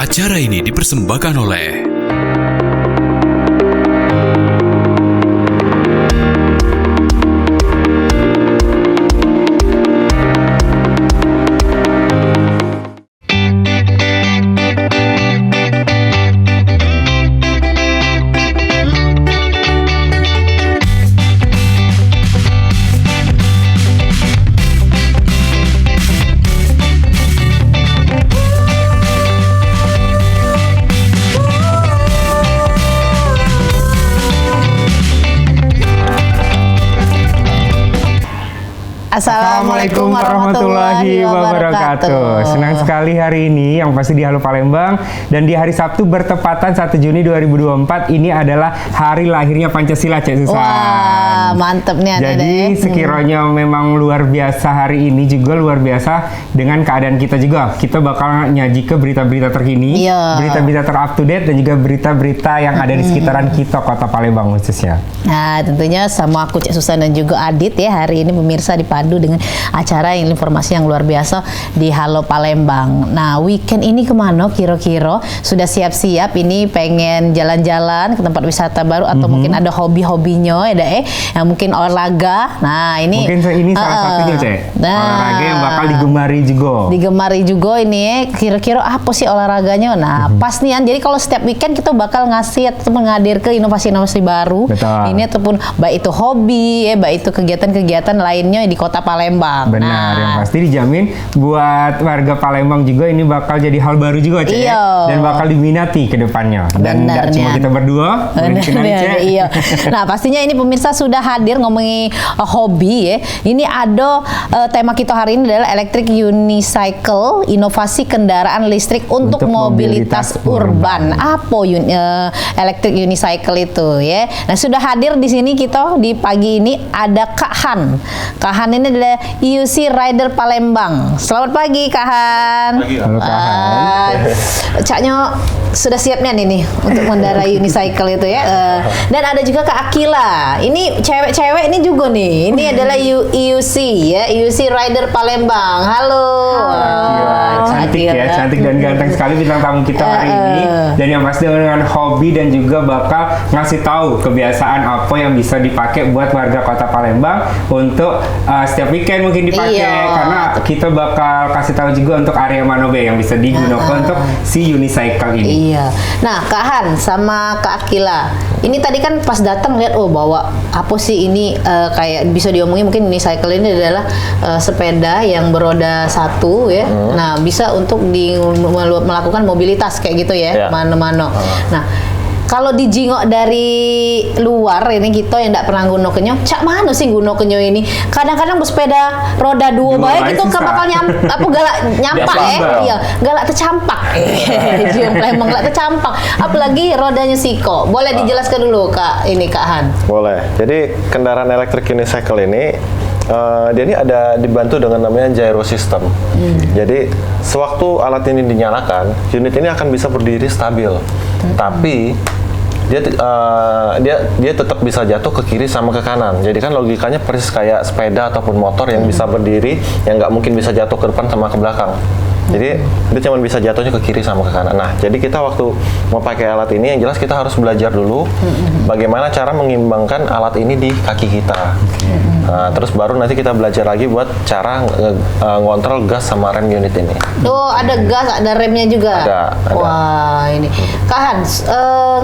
Acara ini dipersembahkan oleh Assalamualaikum warahmatullahi wabarakatuh. Senang sekali hari ini yang pasti di Halo Palembang, dan di hari Sabtu bertepatan 1 Juni 2024 ini adalah hari lahirnya Pancasila, Cek Susan. Wah, mantep nih. Jadi sekiranya memang luar biasa hari ini, juga luar biasa dengan keadaan kita juga. Kita bakal nyaji ke berita-berita terkini, berita-berita ter-up to date, dan juga berita-berita yang ada di sekitaran kita Kota Palembang khususnya. Nah, tentunya sama aku Cek Susan dan juga Adit ya, hari ini pemirsa dipadu dengan acara yang informasi yang luar biasa di Halo Palembang. Nah, weekend ini kemana kira-kira? Sudah siap-siap ini pengen jalan-jalan ke tempat wisata baru atau mungkin ada hobi-hobinya ya yang mungkin olahraga. Nah, ini mungkin ini salah satunya, Cek. Olahraga yang bakal digemari juga. Digemari juga ini kira-kira apa sih olahraganya? Nah, pas nih, jadi kalau setiap weekend kita bakal ngasih atau mengadir ke inovasi-inovasi baru. Betul. Ini ataupun baik itu hobi ya, baik itu kegiatan-kegiatan lainnya di Kota Palembang. Benar, yang pasti dijamin buat warga Palembang juga ini bakal jadi hal baru juga, Cek. Dan bakal diminati ke depannya. Dan tidak cuma kita berdua, iya. Nah, pastinya ini pemirsa sudah hadir ngomongin hobi ya. Ini ada tema kita hari ini adalah Electric Unicycle, inovasi kendaraan listrik untuk mobilitas urban. Apa Electric Unicycle itu ya? Nah, sudah hadir di sini kita di pagi ini ada Kak Han. Kak Han ini adalah IUC Rider Palembang. Selamat pagi, Kak Han. Halo, Kak Han. Caknya sudah siapnya nih untuk mengendarai unicycle itu ya. Dan ada juga Kak Akila. Ini cewek-cewek ini juga nih. Ini adalah IUC ya, IUC Rider Palembang. Halo. Cantik ya, cantik dan ganteng sekali bintang tamu kita hari ini. Dan yang pasti dengan hobi dan juga bakal ngasih tahu kebiasaan apa yang bisa dipakai buat warga Kota Palembang untuk setiap weekend mungkin dipakai, karena kita bakal kasih tahu juga untuk area Manobe yang bisa digunakan untuk si unicycle ini. Iya. Nah, Kak Han sama Kak Akila, ini tadi kan pas datang lihat bawa apa sih ini, kayak bisa diomongin mungkin unicycle ini adalah sepeda yang beroda satu ya. Nah, bisa untuk melakukan mobilitas kayak gitu ya, mana-mana. Nah, kalau dijingok dari luar ini kita yang tidak pernah gunokenyo, cak mana sih gunokenyo ini? Kadang-kadang bersepeda roda dua baik itu bakal galak nyampak ya. Iya, galak tercampak. Jiung Palembang galak tercampak. Apalagi rodanya siko. Boleh dijelaskan dulu Kak Han? Boleh. Jadi kendaraan elektrik unicycle ini dia ini ada dibantu dengan namanya gyro system. Jadi sewaktu alat ini dinyalakan, unit ini akan bisa berdiri stabil. Tapi dia tetap bisa jatuh ke kiri sama ke kanan. Jadi kan logikanya persis kayak sepeda ataupun motor yang bisa berdiri, yang nggak mungkin bisa jatuh ke depan sama ke belakang. Jadi dia cuma bisa jatuhnya ke kiri sama ke kanan. Nah, jadi kita waktu mau pakai alat ini, yang jelas kita harus belajar dulu bagaimana cara mengimbangkan alat ini di kaki kita. Nah, terus baru nanti kita belajar lagi buat cara ngontrol gas sama rem unit ini. Oh, ada gas, ada remnya juga? Ada. Wah, ini. Kak Han,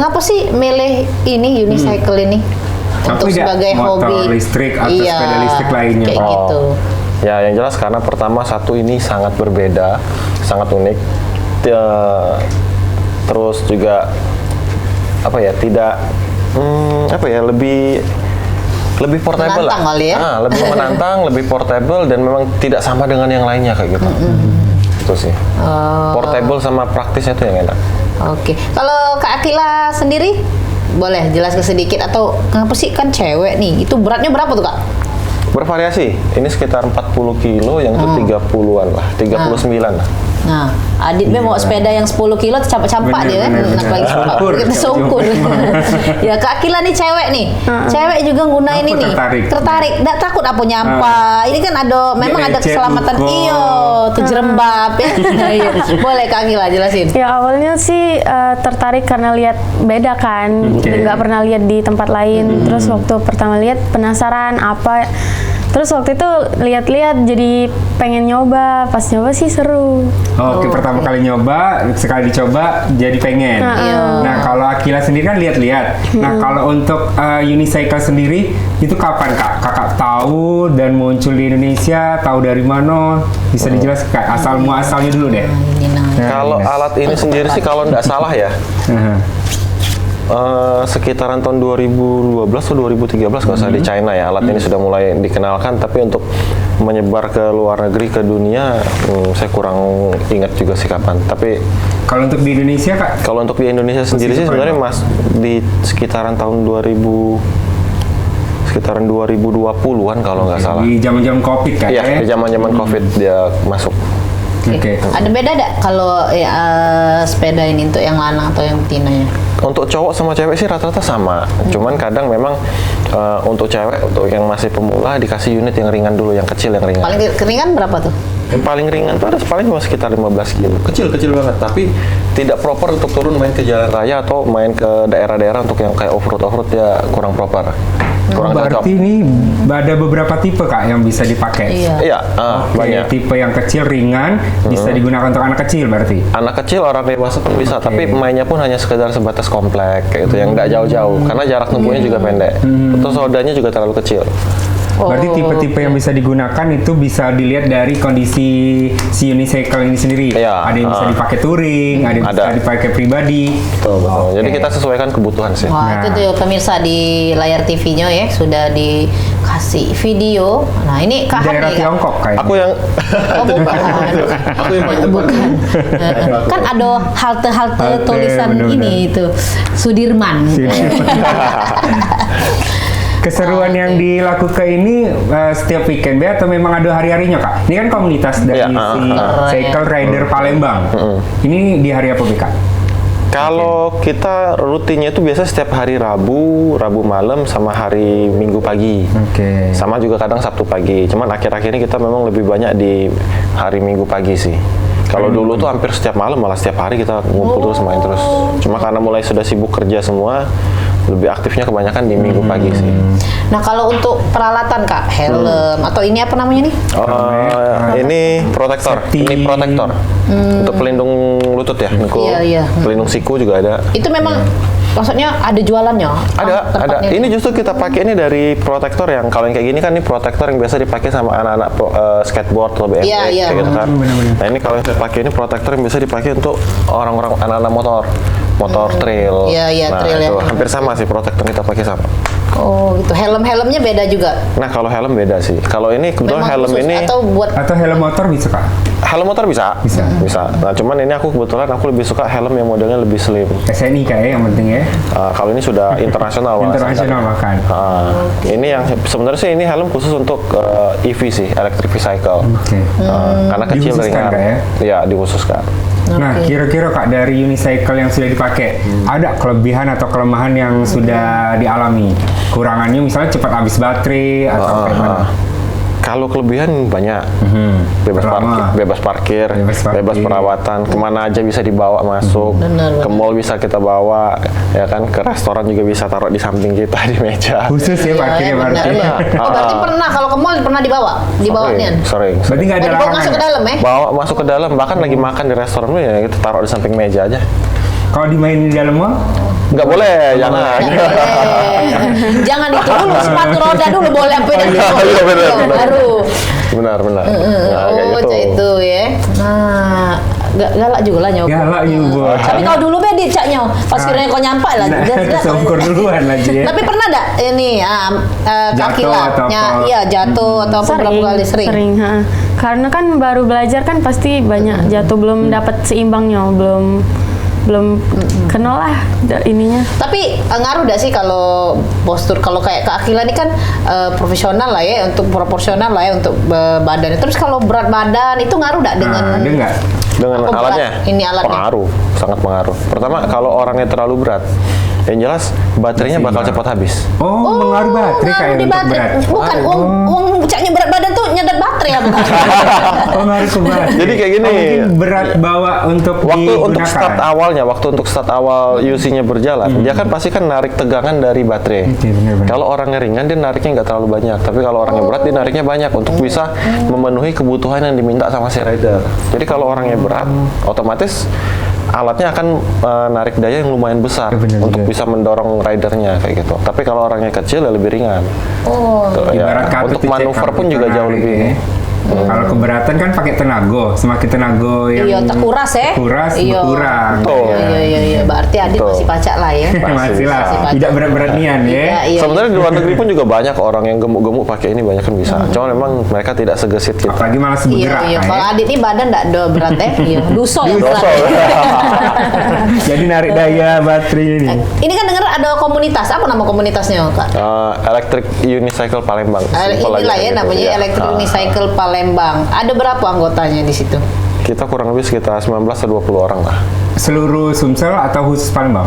ngapa sih milih ini unicycle ini? Untuk sebagai motor hobi listrik atau sepeda listrik lainnya? Kayak gitu. Ya, yang jelas karena pertama satu ini sangat berbeda, sangat unik. Terus juga lebih portable lah. Ya? Lebih menantang, lebih portable, dan memang tidak sama dengan yang lainnya kayak gitu. Itu sih. Portable sama praktisnya tuh yang enak. Oke. Kalau Kak Akila sendiri boleh jelaskan sedikit, atau kenapa sih kan cewek nih? Itu beratnya berapa tuh, Kak? Bervariasi. Ini sekitar 40 kilo, yang itu 30-an lah, 39 lah. Nah, Adit be mau sepeda yang 10 kilo campak-campak dia kan. Bener. Nak lagi Syukur. kita syukur. Ya, Kak Akila nih cewek nih. Cewek juga gunain Aku ini. tertarik. Nggak takut apa nyampa. Ini kan memang ada lecet, keselamatan. ukur. Iyo, tuh jerembab ya. Iya. Boleh Kak Akila jelasin. Ya awalnya sih tertarik karena lihat beda kan, Oke. nggak pernah lihat di tempat lain. Terus waktu pertama lihat penasaran apa. Terus waktu itu lihat-lihat jadi pengen nyoba. Pas nyoba sih seru. Oke, pertama kali nyoba, sekali dicoba jadi pengen. Iya. Nah, kalau Akila sendiri kan lihat-lihat. Nah, kalau untuk unicycle sendiri itu kapan Kak? Kakak tahu dan muncul di Indonesia, tahu dari mana? Bisa dijelaskan Kak, asal muasalnya dulu deh. Ini nah. Kalau alat ini sendiri sih kalau nggak salah ya, Aha. sekitaran tahun 2012 atau 2013 kalau saya di China ya alat ini sudah mulai dikenalkan, tapi untuk menyebar ke luar negeri ke dunia saya kurang ingat juga sih kapan. Tapi Kalau untuk di Indonesia Kak, kalau untuk di Indonesia sendiri sih cepat. sebenarnya di sekitaran tahun 2020-an kalau nggak salah. di zaman-zaman Covid Kak Iya, ya? di zaman-zaman Covid dia masuk. Oke. Ada beda nggak kalau sepeda ini untuk yang lanang atau yang betina ya? Untuk cowok sama cewek sih rata-rata sama. Cuman kadang memang untuk cewek, untuk yang masih pemula dikasih unit yang ringan dulu, yang kecil, yang ringan. Paling keringan berapa tuh? Yang paling ringan tuh ada paling cuma sekitar 15 kilo. Kecil banget, tapi tidak proper untuk turun main ke jalan raya atau main ke daerah-daerah untuk yang kayak off-road ya kurang proper. Kurang cocok. Berarti ini ada beberapa tipe Kak yang bisa dipakai. Iya. Iya, Oke, banyak. tipe yang kecil ringan bisa digunakan untuk anak kecil berarti. Anak kecil, orang dewasa pun bisa, Oke. tapi mainnya pun hanya sekedar sebatas komplek kayak gitu, yang nggak jauh-jauh, karena jarak tempuhnya juga pendek. Terus rodanya juga terlalu kecil. Berarti Oh, tipe-tipe yang bisa digunakan itu bisa dilihat dari kondisi si unicycle ini sendiri. Iya, Ada yang bisa dipakai touring, ada yang bisa Ada. dipakai pribadi. Betul. Oke. Jadi kita sesuaikan kebutuhan sih. Wah, itu tuh pemirsa di layar TV-nya ya sudah dikasih video. Nah, ini Kak Han Daerah nih, Kak. Tiongkok kayaknya. Aku yang Oh, bukan. aku yang paling depan. Bukan. Kan ada halte-halte Halte, tulisan bener-bener. ini itu Sudirman. Keseruan yang dilakukan ini setiap weekend ya atau memang ada hari-harinya Kak? Ini kan komunitas dari Iya, si Cycle Rider Palembang. Ini di hari apa Kak? Kalau kita rutinnya itu biasa setiap hari Rabu malam sama hari Minggu pagi. Oke. Sama juga kadang Sabtu pagi. Cuman akhir-akhir ini kita memang lebih banyak di hari Minggu pagi sih. Kalau dulu tuh hampir setiap malam, malah setiap hari kita ngumpul terus main terus. Cuma karena mulai sudah sibuk kerja semua, lebih aktifnya kebanyakan di Minggu pagi sih. Nah, kalau untuk peralatan Kak, helm atau ini apa namanya nih? Ini protektor. Safety. Ini protektor untuk pelindung lutut ya. Iya. Pelindung siku juga ada. Itu memang maksudnya ada jualannya? Ada. Tempatnya Ini justru kita pakai ini dari protektor yang kalau yang kayak gini kan ini protektor yang biasa dipakai sama anak-anak skateboard atau BMX Iya. kayak gitu kan. Benar-benar. Nah ini kalau yang saya pakai ini protektor yang bisa dipakai untuk orang-orang anak-anak motor trail. Iya, nah, trail ya. itu hampir sama sih protektor kita pakai sama. Oh, gitu. Helmnya beda juga. Nah kalau helm beda sih. Kalau ini kebetulan Memang helm khusus ini atau buat Atau helm motor bisa Kak? helm motor bisa. Bisa. Nah cuman ini aku kebetulan aku lebih suka helm yang modelnya lebih slim. SNI Kak ya yang penting ya. Kalau ini sudah internasional. malah Internasional bahkan. Ini yang sebenarnya sih ini helm khusus untuk EV sih, electric vehicle. Oke. Karena kecil Dikhususkan, ringan. Kak, ya? Iya, dikhususkan. Nah, kira-kira Kak dari unicycle yang sudah dipakai, ada kelebihan atau kelemahan yang sudah dialami? Kurangannya misalnya cepat habis baterai atau kayak mana? Kalau kelebihan banyak, Pertama. bebas parkir, Bebas parkir. bebas perawatan, kemana aja bisa dibawa masuk, Benar. ke mall bisa kita bawa, ya kan, ke restoran juga bisa taruh di samping kita di meja. Khusus ya parkirnya benar. berarti. Enak. Oh, berarti pernah kalau ke mall pernah dibawa nian. Sering. Berarti nggak ada Dibawa larangan. masuk ke dalam ya? Bawa masuk ke dalam, bahkan lagi makan di restoran pun ya kita taruh di samping meja aja. Kalau dimainin di dalam mall, Nggak boleh, jangan. Jangan itu dulu, sepatu roda dulu boleh apa yang Iya, benar. baru. Benar. Nah, kayak Oh, gitu. cak itu ya. Nah, galak juga lah nyoba. galak juga. Tapi kalau dulu beda caknya, pas kiranya kau nyampe lah. Nah, kesongkur duluan lagi ya. Tapi pernah enggak ini kaki Jatuh lah, atau apa? iya jatuh atau apa berapa kali sering? Ha. Karena kan baru belajar kan pasti banyak jatuh, belum dapat seimbangnya, belum belum kenal lah ininya. Tapi ngaruh gak sih kalau postur, kalau kayak Kak Akila ini kan profesional lah ya, untuk proporsional lah ya untuk badan. Terus kalau berat badan itu ngaruh gak dengan Ada nggak? Dengan Aku berat, alatnya, ini alatnya. pengaruh, sangat pengaruh. Pertama, kalau orangnya terlalu berat, yang jelas baterainya bakal cepat habis. Oh, mengaruh baterai ngaruh kayak di untuk baterai. berat. Bukan uang caknya berat badan tuh nyedet baterai ya bukan? Oh, ngaruh ke baterai. Jadi kayak gini. Oh, mungkin berat bawa untuk Waktu untuk digunakan. start awalnya, waktu untuk start awal UC-nya berjalan, dia kan pasti kan narik tegangan dari baterai. Oke, benar-benar. Kalau orangnya ringan, dia nariknya nggak terlalu banyak. Tapi kalau orangnya berat, dia nariknya banyak untuk bisa memenuhi kebutuhan yang diminta sama si rider. Jadi kalau orangnya berat, otomatis alatnya akan narik daya yang lumayan besar Ya, benar untuk juga. bisa mendorong ridernya kayak gitu. Tapi kalau orangnya kecil ya lebih ringan. Oh. Tuh, ya. Ibarat katut Untuk dicek manuver kalau pun kita juga jauh narik, lebih. ya. Kalau keberatan kan pakai tenaga, semakin tenaga yang Iya, terkuras ya. terkuras Iya. berkurang. Betul. Iya. Berarti Adit Betul. masih pacak lah ya. Masih lah, Masih tidak berat-berat nian ya. Iya. Sebenarnya di luar negeri pun juga banyak orang yang gemuk-gemuk pakai ini, banyak kan bisa. Cuma memang mereka tidak segesit kita. Apalagi malas Iya, bergerak. iya. kan, Kalau ya. Adit ini badan enggak ada berat ya. Iya, duso ya berat. Dosa. Jadi narik daya baterai ini. Ini kan dengar ada komunitas. Apa nama komunitasnya, Kak? Electric Unicycle Palembang. Simpel Inilah aja ya gitu. namanya Iya. Electric Unicycle Palembang. Ada berapa anggotanya di situ? Kita kurang lebih sekitar 19 atau 20 orang lah. Seluruh Sumsel atau khusus Palembang?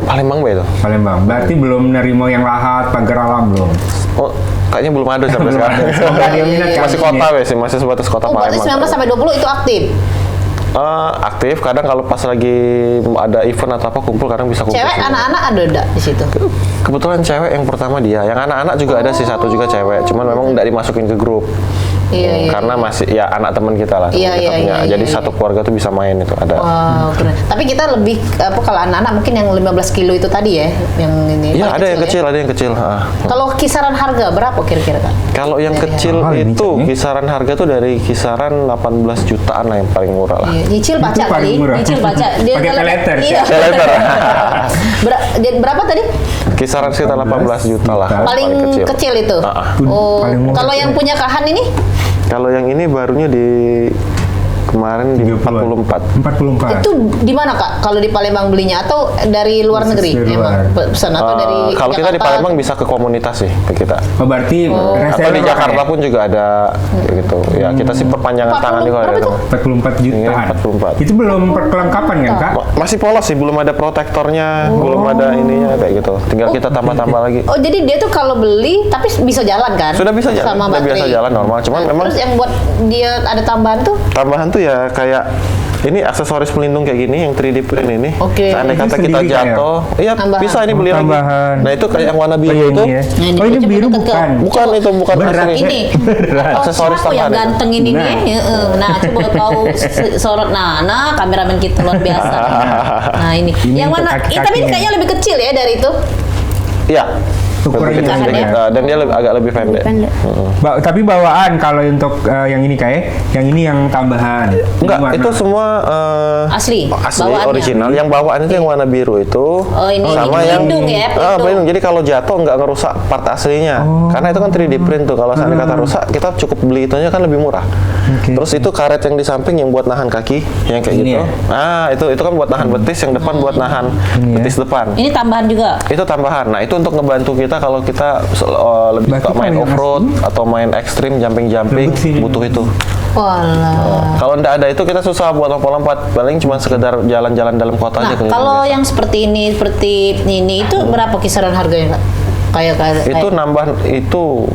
Palembang Bay itu. Palembang. Berarti belum nerimo yang lahat, pagar alam belum. Oh, kayaknya belum ada sampai Belum sekarang. ada. Semoga dia minat kali Masih ini kota ya. wes sih, masih sebatas kota Oh, berarti Palembang. 19 sampai 20 itu aktif. Aktif, kadang kalau pas lagi ada event atau apa kumpul, kadang bisa kumpul. Cewek, semua. anak-anak ada enggak di situ? Kebetulan cewek yang pertama dia, yang anak-anak juga ada sih, satu juga cewek, cuman memang nggak dimasukin ke grup. Iya. Karena masih ya anak teman kita lah, teman Iya, kita iya, punya. iya, Jadi iya, satu keluarga tuh bisa main itu ada. Wow, keren. Tapi kita lebih apa kalau anak-anak mungkin yang 15 kilo itu tadi ya, yang ini. Iya, paling ada yang ya. kecil, ada yang kecil. Kalau kisaran harga berapa kira-kira, Kak? Kalau yang Dari kecil mahal ini, itu Cak, kisaran harga tuh dari kisaran 18 jutaan lah yang paling murah lah. Iya, nyicil baca Itu paling kali, murah. nyicil baca. Pakai kalau- peleter, Iya. Cak. Peleter. Berapa tadi? Kisaran sekitar 18 juta lah. Paling kecil itu. Oh, Paling murah kalau kecil. yang punya Kahan ini? Kalau yang ini barunya di kemarin di 44. 44. Itu di mana, Kak? Kalau di Palembang belinya atau dari luar Khusus negeri? dari Emang luar. pesan atau dari Kalau kita di Jakarta? Palembang bisa ke komunitas sih ke kita. Oh, berarti Atau reseller di Jakarta ya? pun juga ada kayak gitu. Ya kita sih perpanjangan 40 tangan juga ada. berapa tuh? 44 jutaan. Iya, 44. Itu belum perkelengkapan kan, Kak? Masih polos sih, belum ada protektornya, belum ada ininya kayak gitu. Tinggal kita tambah-tambah lagi. Oh, jadi dia tuh kalau beli tapi bisa jalan kan? Sudah bisa jalan, Sama sudah baterai. biasa jalan normal. Cuman memang Terus yang buat dia ada tambahan tuh? tambahan tuh ya kayak ini aksesoris pelindung kayak gini yang 3D print ini. Oke. Seandainya Ini kata kita sendiri kayak? jatuh, iya Tambahan. bisa ini beli Oh, lagi. tambahan. Nah itu kayak yang warna biru Oh, itu. ini ya. Nah, Oh, ini coba biru deket ke- bukan. Bukan itu bukan Berat. asli. Ini Berat. Aksesoris siapa yang tambahan. ganteng ini Nah. nih? Nah, coba kau sorot. Nah, kameramen kita luar biasa. Nah, ini. Ini Yang untuk mana? Tapi kaki-kakinya. kayaknya lebih kecil ya dari itu. Iya. Ukurannya Lebih kecil pendek. sedikit. Dan dia agak lebih pendek. Pendek. Tapi bawaan kalau untuk yang ini kayak, yang ini yang tambahan. Enggak, Ini warna. itu semua Asli? asli Bawaannya? original. Yang bawaan itu yang warna biru itu Oh, ini sama yang pelindung ya, pelindung. pelindung. Jadi kalau jatuh nggak ngerusak part aslinya. Karena itu kan 3D print tuh. Kalau seandainya kata rusak, kita cukup beli itunya kan lebih murah. Oke. Terus itu karet yang di samping yang buat nahan kaki, yang kayak Ini gitu. ya? Nah, itu kan buat nahan betis, yang depan buat nahan Ini ya? betis depan. Ini tambahan juga. Itu tambahan. Nah, itu untuk ngebantu kita kalau kita lebih Berarti suka main kalau yang off-road atau main ekstrim, jumping-jumping, Lembut sih. butuh itu. Walah. Kalau ndak ada itu kita susah buat lompat-lompat. Paling cuma sekedar jalan-jalan dalam kota Nah, aja. keliling kalau biasa. yang seperti ini itu berapa kisaran harganya, Kak? Kayak itu nambah itu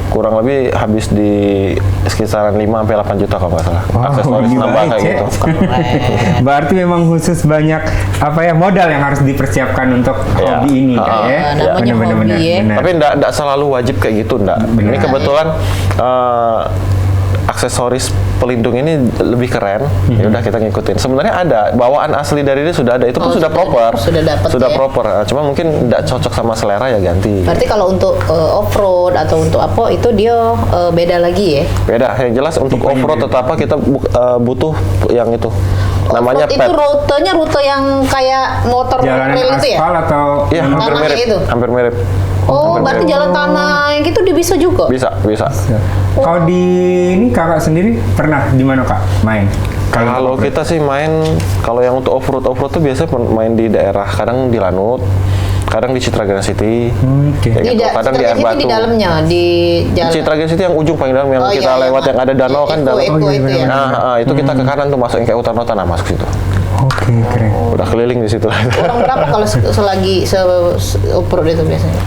kurang lebih habis di sekitaran 5 sampai 8 juta kalau nggak salah. Aksesoris gila, nambah kayak Cek. gitu. Berarti memang khusus banyak apa ya modal yang harus dipersiapkan untuk Iya. hobi ini kan ya. namanya hobi ya. Tapi ndak selalu wajib kayak gitu, ndak. Ini kebetulan aksesoris pelindung ini lebih keren. Ya udah kita ngikutin. Sebenarnya ada bawaan asli dari dia sudah ada. Itu pun Oh, sudah sudah proper. ada. Sudah dapat ya. proper. Cuma mungkin ndak cocok sama selera ya ganti. Berarti kalau untuk off-road atau untuk apa itu dia beda lagi ya? Beda. Yang jelas untuk Tipenya off-road beda. tetap apa kita butuh yang itu. Namanya Off-road pad. itu rutenya rute yang kayak motor Jalanan trail itu ya? aspal atau Iya, hampir Tanah mirip. itu? Hampir mirip. Oh, berarti jalan tanah yang gitu dia bisa juga? Bisa. Kalau di ini kakak sendiri pernah di mana kak main? Kalau kita sih main, kalau yang untuk off-road tuh biasanya main di daerah, kadang di Lanut, kadang di Citragan City, Oke. kayak gitu. Kadang di Air Citragan City Batu. di dalamnya, di jalan. Citragan City yang ujung paling dalam, yang Oh, kita iya, lewat yang ada danau kan, danau. Eko Oh, iya, itu ya. benar-benar. Itu kita ke kanan tuh masuk yang kayak hutan-hutan, nah masuk situ. Oke, keren. Udah keliling di situ. Orang berapa kalau selagi off-road itu biasanya?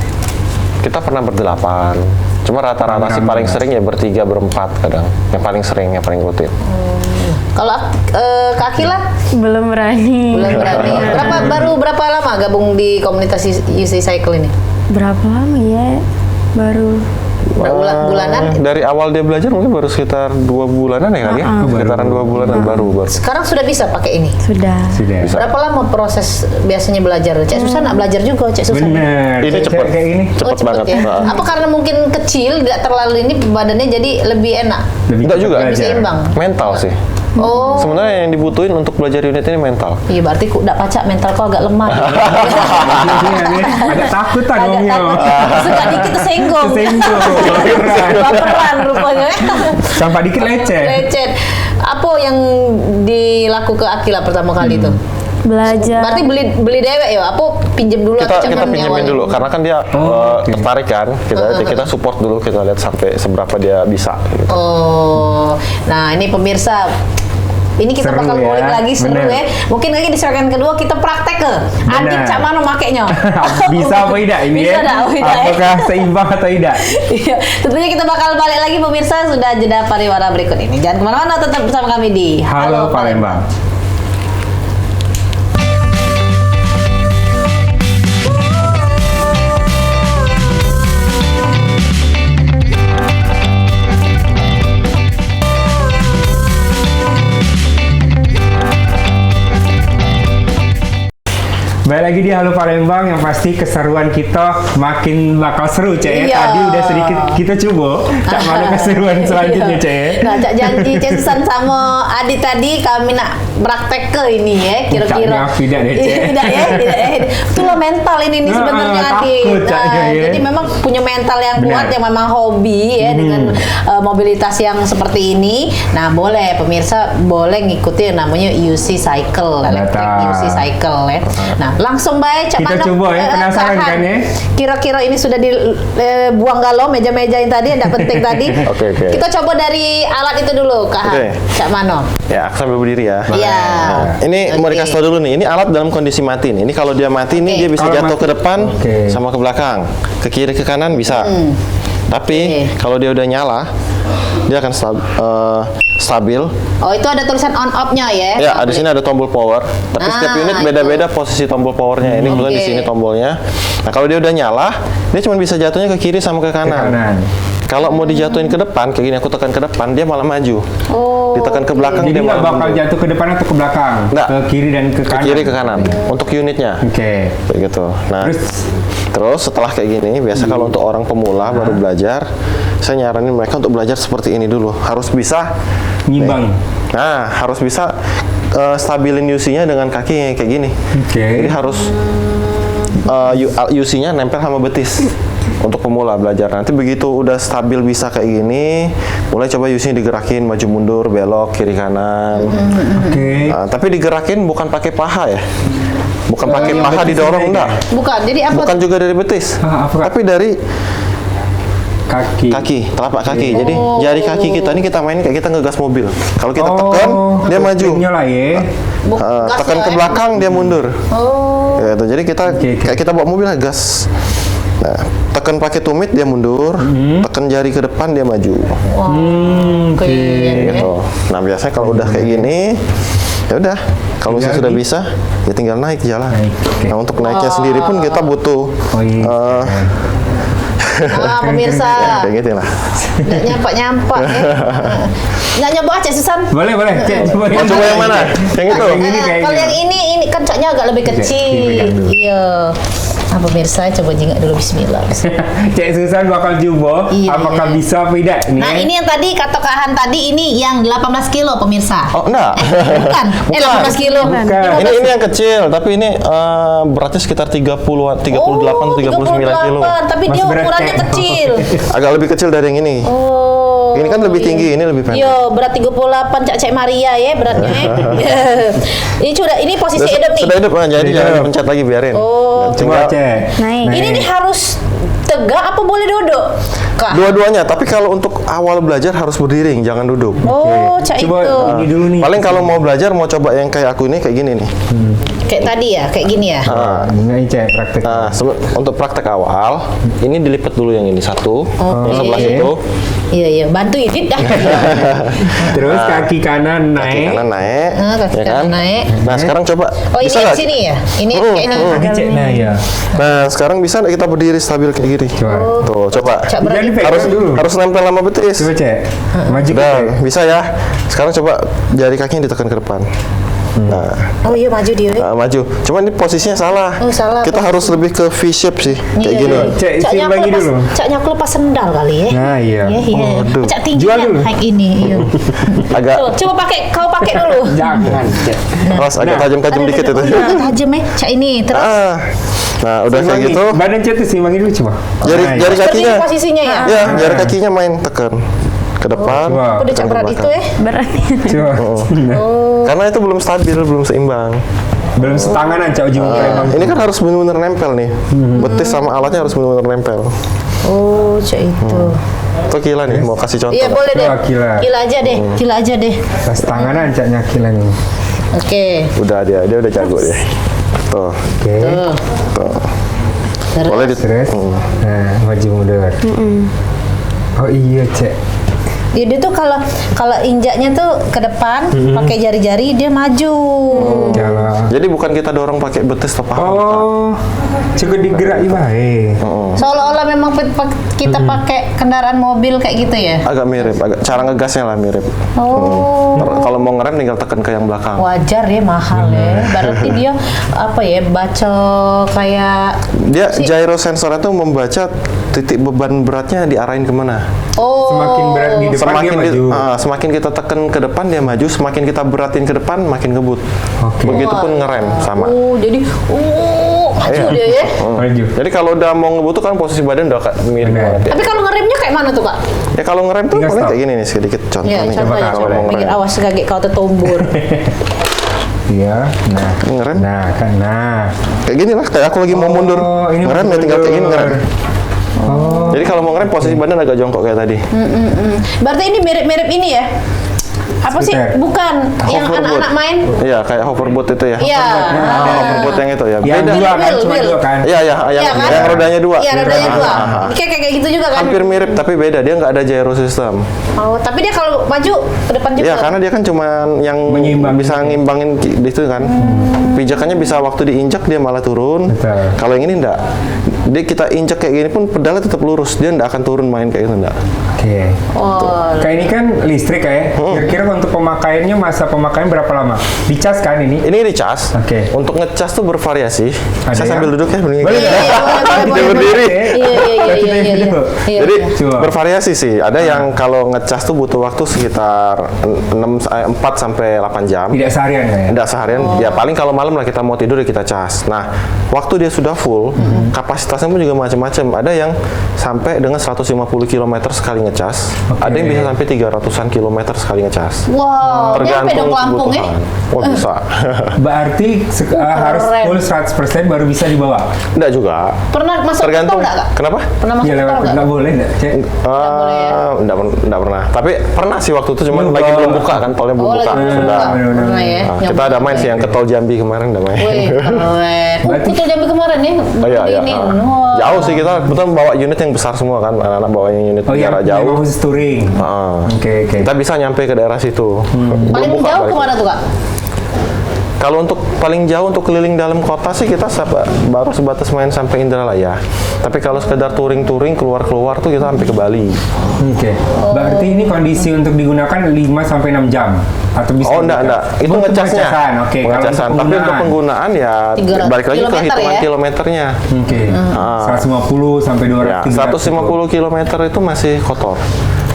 Kita pernah berdelapan. Cuma rata-rata sih paling sering ya bertiga, berempat kadang. Yang paling sering, yang paling rutin. Kalau Kak Akila Belum berani. belum berani. Berapa lama gabung di komunitas UC Cycle ini? Berapa lama ya? Baru. Bulanan? Dari awal dia belajar mungkin baru sekitar 2 bulanan ya kali ya? Sekitaran 2 bulanan baru. Sekarang sudah bisa pakai ini. Sudah. Sudah. Bisa. Berapa lama proses biasanya belajar? Cek Susan nak belajar juga, Cek Susan. Bener. Ini cepet. Kayak gini. Cepet banget. ya. Nah. Apa karena mungkin kecil, tidak terlalu ini badannya jadi lebih enak? Lebih Enggak cepat juga. belajar. Seimbang. Mental sih. Oh. Sebenarnya yang dibutuhin untuk belajar unit ini mental. Iya berarti kok tidak pacak mental kau agak lemah. Agak takut tak Agak ngomongnya. takut. Suka dikit tersinggung. Tersinggung. Baperan rupanya. Sampai dikit lecet. Lecet. Apa yang dilaku ke Akila pertama kali itu? Belajar. Berarti beli dewek ya? Apa pinjem dulu atau Kita cuman pinjemin nyawanya? dulu karena kan dia oke. tertarik kan. Kita support dulu, kita lihat sampai seberapa dia bisa gitu. Oh, nah ini pemirsa, ini kita Seru bakal ya, ngulik lagi seru bener. ya. Mungkin lagi di segmen kedua kita praktek ke. Adit Bener. cak mana makainya? Bisa apa tidak ini Bisa ya? dah, tidak ya? Apakah seimbang atau tidak? Iya, tentunya kita bakal balik lagi pemirsa sudah jeda pariwara berikut ini. Jangan kemana-mana, tetap bersama kami di Halo Palembang. Balik lagi di Halo Palembang, yang pasti keseruan kita makin bakal seru, Cek ya. Iya. Tadi udah sedikit kita coba, Cak mana keseruan selanjutnya, Cek ya. Nah, Cak janji Cak Susan sama Adit tadi kami nak praktek ke ini ya, kira-kira. Caknya tidak deh, Cek. Tidak ya, tidak ya. Itulah mental ini nih sebenarnya Adit. takut Caknya, ya. Jadi memang punya mental yang kuat, Benar. yang memang hobi ya dengan mobilitas yang seperti ini. Nah, boleh pemirsa boleh ngikuti yang namanya UC Cycle, Electric Betul. UC Cycle ya. Nah, langsung baik Cak Kita Mano, coba ya, penasaran tahan. kan ya? Kira-kira ini sudah dibuang galau meja-meja yang tadi yang tidak penting tadi. Oke. Kita coba dari alat itu dulu, Kak Oke. Cak Mano. Ya, aku sambil berdiri ya. Iya. Nah, ini mau Oke. dikasih tau dulu nih, ini alat dalam kondisi mati nih. Ini kalau dia mati nih Oke. dia bisa Kalau jatuh mati. ke depan Oke. sama ke belakang, ke kiri ke kanan bisa. Tapi Oke. kalau dia udah nyala, dia akan stabil. Oh, itu ada tulisan on off-nya ya? Ya, di sini ada tombol power. Tapi setiap unit itu. beda-beda posisi tombol powernya. Ini kebetulan di Oke. sini tombolnya. Nah, kalau dia udah nyala, dia cuma bisa jatuhnya ke kiri sama ke Ke kanan. kanan. Kalau mau dijatuhin ke depan, kayak gini aku tekan ke depan, dia malah maju. Oh. Ditekan ke belakang, Jadi dia nggak malah bakal mundur. jatuh ke depan atau ke belakang? Nggak. Ke kiri dan ke Ke kanan? kiri ke kanan. Untuk unitnya. Oke. Kayak gitu. Nah, terus setelah kayak gini, biasa kalau untuk orang pemula baru belajar, saya nyaranin mereka untuk belajar seperti ini dulu. Harus bisa Nyimbang. Nah, harus bisa stabilin UC-nya dengan kaki kayak gini. Oke. Jadi harus UC-nya nempel sama betis untuk pemula belajar. Nanti begitu udah stabil bisa kayak gini, mulai coba UC-nya digerakin maju mundur, belok kiri kanan. Oke. Nah, tapi digerakin bukan pakai paha ya. Bukan pakai yang paha betis didorong ini enggak. Bukan, jadi apa? Bukan juga dari betis. Ah, apa, Kak? Tapi dari Kaki. kaki, telapak kaki. Jadi jari kaki kita ini kita main kayak kita ngegas mobil. Kalau kita tekan, dia maju. Springnya lah ya. Gasnya Tekan ke ya? belakang dia mundur. Oh. Gitu. Jadi kita Oke. kayak kita bawa mobil gas. Nah, tekan pakai tumit dia mundur, tekan jari ke depan dia maju. Oke. Gitu. Nah, biasanya kalau udah kayak gini, ya udah. Kalau Tinggal misalnya sudah di- bisa, ya tinggal naik jalan. Naik, oke. Nah, untuk naiknya sendiri pun kita butuh Oh iya. Nah, pemirsa, kayak gitu lah. nggak nyampak ya. Nggak nyoba Cak Susan? Boleh, boleh. Cek, coba Mau coba yang mana? Yang itu? Yang ini kayaknya. Kalau yang ini kan caknya agak lebih kecil. dipegang dulu. Iya. Nah, pemirsa coba jingak dulu bismillah. Cek Susan bakal coba Iya. apakah bisa apa tidak nih. Nah, ini yang tadi kata Kak Han tadi ini yang 18 kilo pemirsa. Oh, enggak. Bukan. 18 kilo. Bukan. Ini yang kecil, tapi ini beratnya sekitar 38 39 kilo. 38, tapi dia Masih berat, ukurannya Cek. kecil. Agak lebih kecil dari yang ini. Oh. Ini kan lebih tinggi, ini lebih pendek. Yo, berat 38 Cak Maria ya beratnya. Ini sudah ini posisi hidup nih. Sudah hidup, jadi jangan dipencet lagi, biarin. Oh. Coba cek. Naik. Ini nih harus tegak apa boleh duduk? Kak. Dua-duanya, tapi kalau untuk awal belajar harus berdiri, jangan duduk. Oh, Cak Coba itu. ini dulu nih. Paling kalau mau belajar, mau coba yang kayak aku ini, kayak gini nih. Kayak tadi ya, kayak gini ya. Ini cek praktek. Nah, untuk praktek awal, ini dilipat dulu yang ini satu, yang sebelah situ. Iya iya, bantu Idit dah. Terus kaki kanan Kaki naik. kanan naik, Kaki ya kanan kan? naik. Nah, sekarang coba. Oh ini Bisa yang nggak? sini ya? Ini kayak ini. Kaki cek nah ya. Nah, sekarang bisa nggak kita berdiri stabil kayak gini? Coba. Tuh, coba. Cak Jangan berat. dipegang Harus dulu. harus nempel sama betis. Coba cek. Maju ke Udah, cek. bisa ya. Sekarang coba jari kakinya ditekan ke depan. Nah, Oh iya maju dia. maju. Cuman ini posisinya salah. Oh, salah. Kita harus lebih ke V shape sih, kayak gini. Cek, isi bagi dulu. Caknya aku lepas sendal kali ya. Nah iya. Iya iya. Waduh. Cak tinggi Jual kan dulu. kayak ini. Iya. Agak Coba pakai kau pakai dulu. Jangan cek. awas, agak tajam-tajam dikit itu. Agak tajam ya. Cak ini terus. Nah, udah kayak Simbangi. gitu. Badan cek tuh simbangi dulu coba. Jari Nah, jari iya. kakinya. Seperti posisinya ya. Ya, jari kakinya main tekan ke depan. Coba. Udah cak tekan ke berat itu belakang. ya. Berat. Coba. Nah, Karena itu belum stabil, belum seimbang. belum setanganan cak ujung kelembang. Ini kan harus benar-benar nempel nih. Betis sama alatnya harus benar-benar nempel. Oh cak itu. Tuh Kila nih, mau kasih contoh. Iya boleh deh. Coba kila. Kila aja deh. Kila aja deh. Pas tanganan cak nyakilan nih. Oke. Udah dia udah jago deh. Tuh. Oke. Tuh. Tuh. Terus. Boleh di Terus. Nah, maju mundur. Oh iya cek. Ya, dia tuh kalau injaknya tuh ke depan pakai jari-jari dia maju. Jalan. Jadi bukan kita dorong pakai betis atau paha. Oh, cukup digerak baik. Seolah-olah memang kita pakai kendaraan mobil kayak gitu ya. Agak mirip, agak cara ngegasnya lah mirip. Oh. Kalau mau ngerem tinggal tekan ke yang belakang. Wajar ya mahal ya. Berarti dia apa ya baca kayak Dia gyro sensornya tuh membaca titik beban beratnya diarahin kemana. oh Semakin berat di depan dia maju. Semakin kita tekan ke depan dia maju, semakin kita beratin ke depan makin ngebut. Oke. Begitupun ngerem sama. Oh jadi maju Iya. dia ya. Maju. Jadi kalau udah mau ngebut tuh kan posisi badan udah mirip Benar. banget ya. Tapi kalau ngeremnya kayak mana tuh kak? Ya kalau ngerem tuh Tinggal paling stop. kayak gini nih sedikit contoh Ya nih. contohnya Kak, coba. kalau mau Mikir ngerem. awas kaget kau tertombur. Iya. Nah. Ngerem. Nah, kan nah. Kayak gini lah, kayak aku lagi mau mundur. ini Ngerem ya tinggal kayak gini ngerem. Oh. Jadi kalau mau ngerem posisi badan agak jongkok kayak tadi. Berarti ini mirip-mirip ini ya? Apa sih? Skuter. Bukan yang Hoverboard. anak-anak main? Iya, kayak hoverboard itu ya. Iya. Hoverboard yang itu ya. Yang Beda. dua kan, Wheel, cuma wheel. dua kan. Iya, iya, Iya kan? yang rodanya dua. Iya rodanya dua. Ah. Ini kayak gitu juga kan? Hampir mirip tapi beda, dia nggak ada gyro system. Oh, tapi dia kalau maju ke depan juga. Iya, karena dia kan cuma yang Menyeimbangin. bisa ngimbangin itu kan. Pijakannya bisa waktu diinjak dia malah turun. Betul. Kalau yang ini enggak. Dia kita injak kayak gini pun pedalnya tetap lurus, dia enggak akan turun main kayak gitu enggak. Oke. Oh, Kayak ini kan listrik kayak. Kira-kira untuk pemakaiannya masa pemakaian berapa lama? Dicas kan ini? Ini dicas. Oke. Untuk ngecas tuh bervariasi. Ada Saya yang- sambil duduk ya, mending. Boleh Iya, nggak? iya, boleh, boleh, Kita boleh, berdiri. Iya, iya, iya, Kita iya, iya. video. Iya, Jadi iya. Coba. bervariasi sih. Ada yang kalau ngecas tuh butuh waktu sekitar 4 sampai 8 jam. Tidak seharian kayak. Enggak seharian, ya paling kalau malam lah kita mau tidur ya kita cas. Nah, waktu dia sudah full, kapasitasnya pun juga macam-macam. Ada yang sampai dengan 150 km sekali ngecas. Oke. Ada yang bisa sampai 300-an kilometer sekali ngecas. Wow, nyampe dong ke Lampung ya? Oh, bisa. Berarti harus Keren. full 100% baru bisa dibawa. Enggak juga. Pernah masuk Tergantung. tol nggak kak? Kenapa? Pernah masuk Ya tol lewat nggak? nggak boleh nggak cek. boleh ya? Enggak pernah. Tapi pernah sih waktu itu cuman Nyoba. lagi belum buka kan, tolnya belum Oh, buka. lagi belum Sudah. buka. Pernah ya? Nah, kita Nyoba. ada main sih yang ke tol Jambi kemarin udah main. Wih, keren. Berarti- Betul Jambi kemarin ya? Oh iya, iya. Ini. Ah. Jauh sih kita bawa unit yang besar semua kan, anak-anak bawa yang unit Oh iya, jarak memang jauh. khusus touring. Ah. Oke, oke. Kita bisa nyampe ke daerah situ. Belum Paling buka jauh balik. kemana tuh kak? Kalau untuk paling jauh untuk keliling dalam kota sih kita baru sebatas main sampai Indralaya. Tapi kalau sekedar touring-touring keluar-keluar tuh kita sampai ke Bali. Oke. Berarti ini kondisi untuk digunakan 5 sampai 6 jam atau bisa Oh enggak. Itu Untuk ngecasnya. pengecasan, Oke, kalau Pengecasan. untuk Tapi untuk penggunaan ya 300 balik lagi ke kilometer hitungan ya? kilometernya. Oke. Ah. 150 sampai 200. Ya, 150 km itu masih kotor.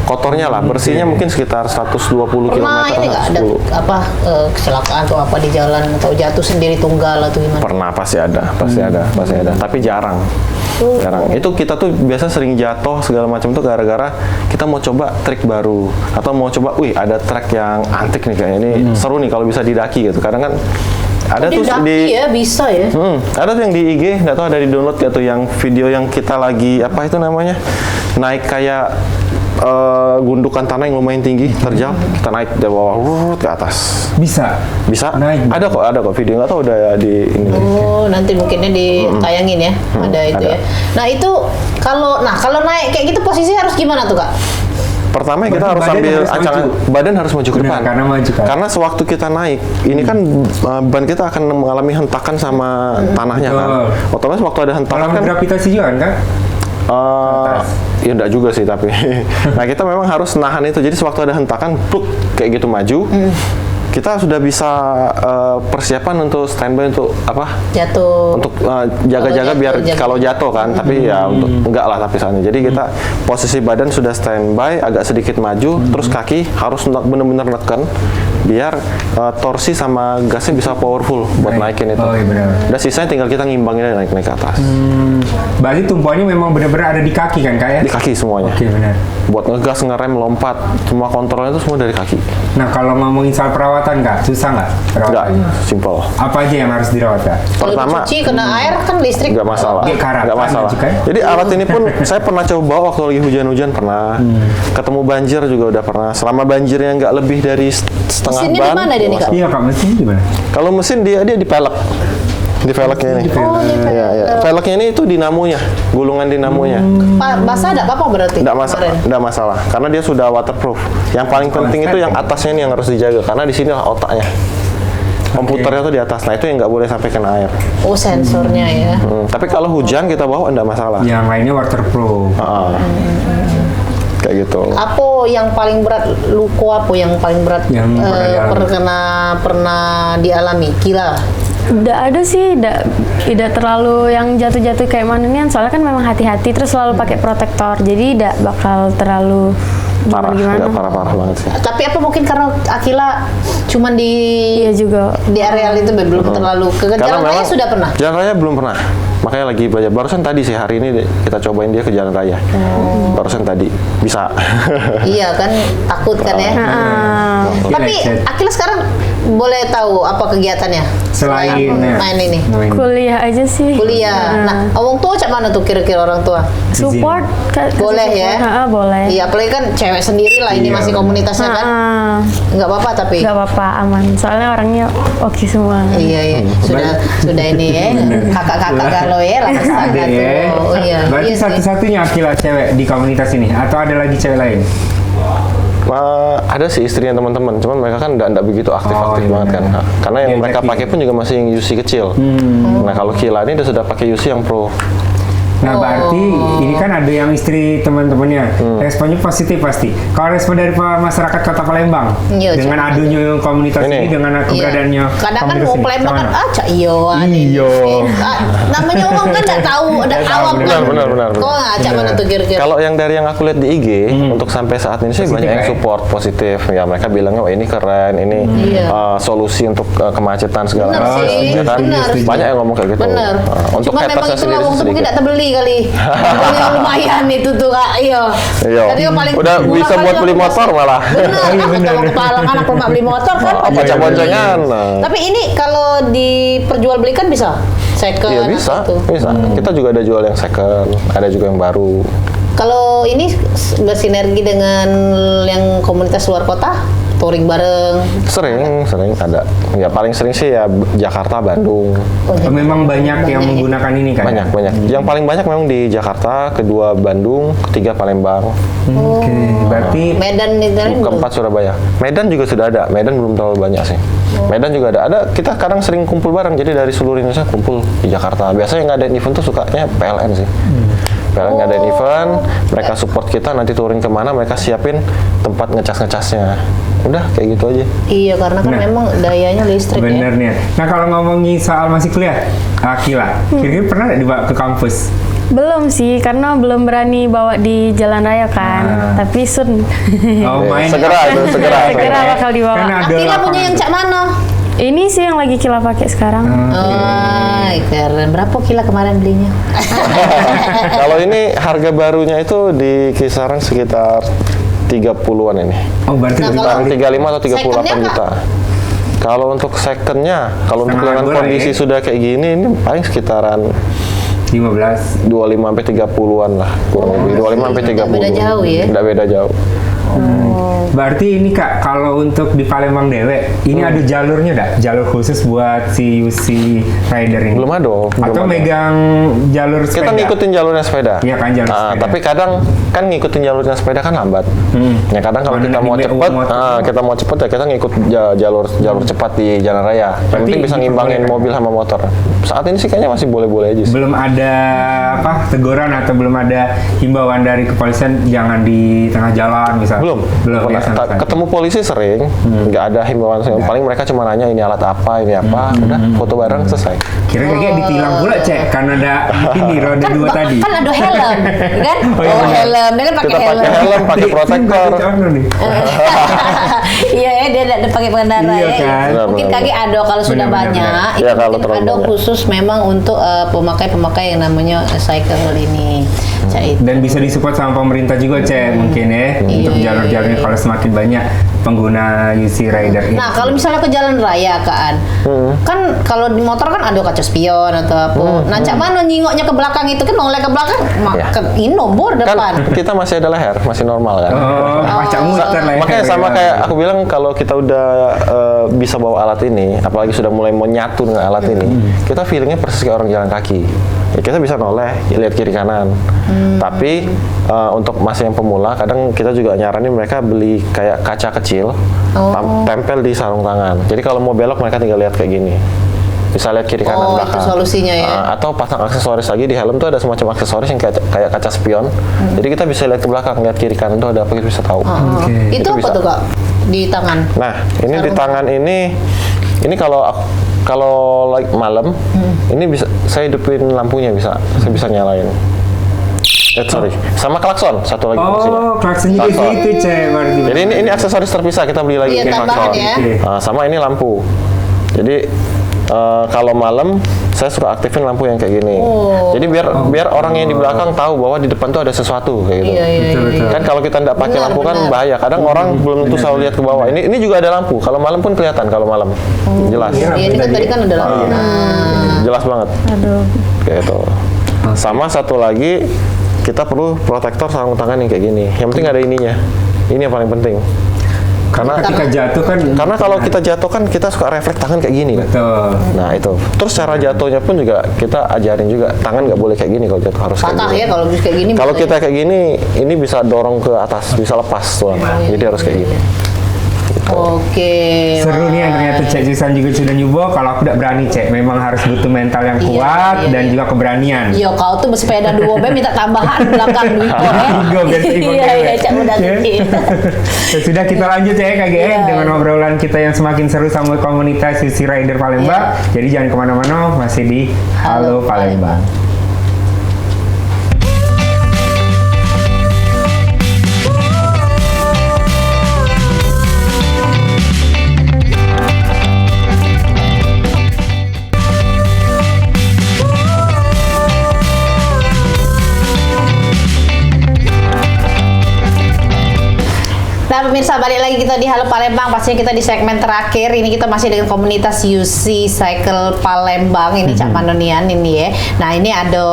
Kotornya lah, bersihnya mungkin sekitar 120 km. Pernah ini nggak ada 110. kecelakaan atau apa di jalan atau jatuh sendiri tunggal atau gimana? Pernah, pasti ada. Tapi jarang. Itu kita tuh biasa sering jatuh segala macam tuh gara-gara kita mau coba trik baru atau mau coba, wih ada trek yang antik nih kayaknya ini seru nih kalau bisa didaki gitu. Kadang kan ada tuh Daki ya bisa ya. ada tuh yang di IG, nggak tahu ada di download gak tuh yang video yang kita lagi apa itu namanya naik kayak gundukan tanah yang lumayan tinggi terjal, kita naik dari bawah ke atas. Bisa. Naik. Ada kok video, nggak tahu udah di ini. Oh, nanti mungkinnya ditayangin ya. Ada itu ada. ya. Nah, itu kalau naik kayak gitu posisi harus gimana tuh, Kak? Pertama kita harus Badan sambil harus ancang, maju. badan harus maju ke Benar, depan. karena maju kan. Karena sewaktu kita naik, ini kan ban kita akan mengalami hentakan sama tanahnya kan. Betul. Otomatis waktu ada hentakan Kalau kan, gravitasi juga kan? ya enggak juga sih tapi. Nah kita memang harus nahan itu. Jadi sewaktu ada hentakan, pluk kayak gitu maju. Kita sudah bisa persiapan untuk standby untuk apa? Jatuh. Untuk jaga-jaga biar kalau jatuh kan, tapi ya untuk enggak lah tapi soalnya. Jadi kita posisi badan sudah standby, agak sedikit maju, terus kaki harus benar-benar neken biar torsi sama gasnya bisa powerful buat naikin itu. Oh iya benar. Udah sisanya tinggal kita ngimbangin aja naik ke atas. Berarti tumpuannya memang benar-benar ada di kaki kan, Kak ya? Di kaki semuanya. Oke, benar. Buat ngegas, ngerem, lompat, semua kontrolnya itu semua dari kaki. Nah, kalau ngomongin soal perawatan, Kak, susah nggak Enggak, perawatannya? simple. Apa aja yang harus dirawat, Kak? Kalau Pertama, dicuci kena air kan listrik. nggak masalah. Kayak karatan Nggak masalah. juga kan? Jadi alat ini pun saya pernah coba waktu lagi hujan-hujan pernah. Ketemu banjir juga udah pernah. Selama banjirnya nggak lebih dari setengah Mesinnya ban. di mana dia nggak nih, Kak? masalah. Iya, Kak, mesinnya gimana? Kalau mesin dia di pelek. Di velgnya ini. Oh, di Iya, iya. Velgnya ini itu dinamonya, gulungan dinamonya. Basah ada apa-apa berarti? Kemarin? Nggak masalah, karena dia sudah waterproof. Yang paling penting itu yang atasnya ini yang harus dijaga, karena di sini otaknya. Komputernya tuh di atas, nah itu yang nggak boleh sampai kena air. Oh, sensornya ya. Tapi kalau hujan kita bawa nggak masalah. Yang lainnya waterproof. Kayak gitu. Apa yang paling berat, luko apa yang paling berat Yang pernah dialami? Gila. Nggak ada sih, tidak terlalu yang jatuh-jatuh kayak Manunian, soalnya kan memang hati-hati terus selalu pakai protektor, jadi tidak bakal terlalu Parah, gimana. nggak parah-parah banget sih. Tapi apa mungkin karena Akila cuman di Iya juga. areal itu belum terlalu ke jalan raya sudah pernah? Jalan raya belum pernah. Makanya lagi belajar. Barusan tadi sih, hari ini kita cobain dia ke jalan raya. Barusan tadi. Bisa. Iya kan, takut kan ya. Tapi Akila sekarang boleh tahu apa kegiatannya Selain main ini? Kuliah aja sih. Kuliah. Nah, orang tua cak mana tuh kira-kira orang tua? Support Boleh ya? Boleh. Iya, apalagi kan cewek sendiri lah, ini Iya, masih komunitasnya kan. Nggak apa-apa tapi. Nggak apa-apa, aman. Soalnya orangnya oke semua. Iya, sudah ini ya, kakak-kakak galau ya lah sana Ada ya. tuh. Oh, iya. Berarti Iya sih. satu-satunya Akila cewek di komunitas ini atau ada lagi cewek lain? Ada sih istrinya teman-teman, cuman mereka kan nggak begitu aktif-aktif iya, banget kan. benar. Karena yang Iya, mereka jadi- pakai pun juga masih yang UC kecil. Nah kalau Kila ini dia sudah pakai UC yang pro. Nah, berarti ini kan ada yang istri teman-temannya. Responnya positif pasti. Kalau respon dari masyarakat Kota Palembang Iya, dengan Cak. adunya komunitas Ini. ini dengan keberadaannya Iya. Kadang kan komunitas mau ini, Palembang kan, gimana? cak iyo. Iyo. Namanya orang kan nggak tahu, ada Nggak tahu, awam kan. benar. Kok cak mana tuh kira-kira? Kalau yang dari yang aku lihat di IG untuk sampai saat ini sih Positif banyak yang ya? support positif. Ya mereka bilangnya wah ini keren, ini Iya. solusi untuk kemacetan segala Benar macam. sih, Ya kan? benar. Banyak yang ngomong kayak gitu. Bener. Untuk Cuman memang hatersnya itu sendiri ngomong tuh mungkin sedikit. tidak terbeli kali. Yang lumayan itu tuh kak, iya. Iya. Jadi yang paling Udah murah bisa kali buat yang beli aku motor kasih. malah. Bener, Iya, aku bener. tahu kepala anak rumah beli motor kan. Bocah-boncengan. Tapi ini kalau diperjualbelikan bisa? Second Iya bisa, atau itu? bisa. Kita juga ada jual yang second, ada juga yang baru. Kalau ini bersinergi dengan yang komunitas luar kota, touring bareng. Sering ada. Ya paling sering sih ya Jakarta, Bandung. Memang banyak yang menggunakan ini kan? Banyak. Yang paling banyak memang di Jakarta, kedua Bandung, ketiga Palembang, Oke, berarti Medan itu kan belum? keempat Surabaya. Medan juga sudah ada. Medan belum terlalu banyak sih. Medan juga ada. Kita kadang sering kumpul bareng. Jadi dari seluruh Indonesia kumpul di Jakarta. Biasanya yang ngadain event tuh sukanya PLN sih. Kalian ngadain event, mereka support kita, nanti touring kemana, mereka siapin tempat ngecas-ngecasnya. Udah kayak gitu aja. Iya, karena kan memang dayanya listrik Bener ya. nih. Nah kalau ngomongin soal masih kuliah, Akila, kira-kira pernah nggak dibawa ke kampus? Belum sih, karena belum berani bawa di jalan raya kan. Tapi soon. Oh main. Segera itu, segera. Segera bakal dibawa. Kan ada Akila punya yang cak mana? Ini sih yang lagi Kila pakai sekarang. Oh, keren. Berapa Kila kemarin belinya? Kalau ini harga barunya itu di kisaran sekitar 30-an ini. Oh berarti Nah, lebih Sekitar kali. 35 atau 38 Secondnya, juta. Kalau untuk secondnya, kalau untuk Setengah dengan dua lah kondisi ya. sudah kayak gini, ini paling sekitaran 15. 25 sampai 30-an lah, kurang lebih 25 sampai 30. Nggak beda jauh ya? Nggak beda jauh. Berarti ini Kak, kalau untuk di Palembang Dewe, ini ada jalurnya dah? Jalur khusus buat si UC Rider ini? Belum ada. Atau megang jalur sepeda? Kita ngikutin jalurnya sepeda. Iya kan, jalur sepeda. Tapi kadang kan ngikutin jalurnya sepeda kan lambat. Ya kadang kalau Mana kita di mau BU cepet, motor. kita mau cepet ya kita ngikut jalur cepat di jalan raya. Yang Berarti penting bisa ngimbangin diperbolehkan. mobil sama motor. Saat ini sih kayaknya masih boleh-boleh aja sih. Belum ada apa teguran atau belum ada himbauan dari kepolisian jangan di tengah jalan misalnya? Belum ya, sama sekali. Ketemu polisi sering, nggak ada himbauan. Paling mereka cuma nanya ini alat apa, ini apa, udah foto bareng selesai. Kira kayak ditilang pula Cek karena ada ini roda Kan, dua tadi. kan ada helm, kan? Oh, iya, benar. Helm, dia kan pakai Kita helm. pakai helm, pakai protektor. Iya ya, dia ada pakai pengendara Iya ya. kan? Mungkin Benar, kaki ada kalau sudah Benar, banyak. benar. Itu Ya, kalau mungkin terlalu ada banyak. khusus memang untuk pemakai-pemakai yang namanya cycle ini. Cak itu. Dan bisa disupport sama pemerintah juga Cek mungkin ya untuk Iya, jalur-jalurnya iya. kalau semakin banyak pengguna UC Rider ini. Nah, kalau misalnya ke jalan raya kan, kan kalau di motor kan ada kaca spion atau apa. Nah, cak mana nyingoknya ke belakang itu kan noleh ke belakang, Ya. ini nomor Kan depan. kita masih ada leher, masih normal kan. Oh, macam muter lah ya. Makanya sama kayak aku bilang kalau kita udah bisa bawa alat ini, apalagi sudah mulai mau nyatu dengan alat ini, kita feelingnya persis kayak orang jalan kaki. Ya, kita bisa noleh, lihat kiri kanan. Tapi untuk masih yang pemula, kadang kita juga nyaranin mereka beli kayak kaca kecil, tempel di sarung tangan. Jadi kalau mau belok mereka tinggal lihat kayak gini. Bisa lihat kiri kanan Oh, itu belakang. solusinya ya. Atau pasang aksesoris lagi di helm tuh ada semacam aksesoris yang kayak kaca spion. Jadi kita bisa lihat ke belakang, lihat kiri kanan tuh ada apa kita bisa tahu. Oke. Itu Itu apa bisa. tuh Kak? Di tangan. Nah, ini di tangan ini kalau like malam, ini bisa saya hidupin lampunya saya bisa nyalain. Sorry, sama klakson satu lagi fungsinya. Oh, klakson juga Klakson. itu Cek berarti. Jadi ini aksesoris terpisah kita beli lagi Iya, kayak tambahan klakson. ya. Sama ini lampu. Jadi kalau malam saya suka aktifin lampu yang kayak gini. Jadi biar orang yang di belakang tahu bahwa di depan tuh ada sesuatu kayak gitu. Iya, iya, Betul, iya. betul. Kan kalau kita nggak pakai Benar, lampu kan benar. bahaya. Kadang orang belum tentu selalu lihat ke bawah. Ini juga ada lampu. Kalau malam pun kelihatan kalau malam. Jelas. Iya. Iya, ini kan tadi kan ada lampu. Nah, Jelas banget. Aduh. Kayak itu. Sama satu lagi kita perlu protektor sarung tangan yang kayak gini. Yang penting ada ininya. Ini yang paling penting. Karena ketika jatuh kan kalau kita jatuh kan kita suka refleks tangan kayak gini. betul. Nah itu. Terus cara jatuhnya pun juga kita ajarin juga. Tangan nggak boleh kayak gini kalau jatuh, harus kayak patah gini. ya kalau bisa kayak gini. Kalau bisa kita kayak gini, ini bisa dorong ke atas, bisa lepas tuh. Jadi harus kayak gini. Oke. Seru nih yang ternyata Cek Susan juga sudah nyoba. Kalau aku tidak berani Cek, memang harus butuh mental yang Iya, kuat iya, dan iya. juga keberanian. Iya, kau tuh bersepeda 2 BM minta tambahan belakang duit kok ya. Juga biar seimbang Iya, cewek. iya, Cak udah Ya. kecil. Ya sudah kita lanjut ya KGN Iya. dengan obrolan kita yang semakin seru sama komunitas UC Rider Palembang. Jadi jangan kemana-mana, masih di Halo Palembang. Nah pemirsa, balik lagi kita di Halo Palembang. Pastinya kita di segmen terakhir. Ini kita masih dengan komunitas UC Cycle Palembang. Ini Cak Panonian ini ya. Nah ini ada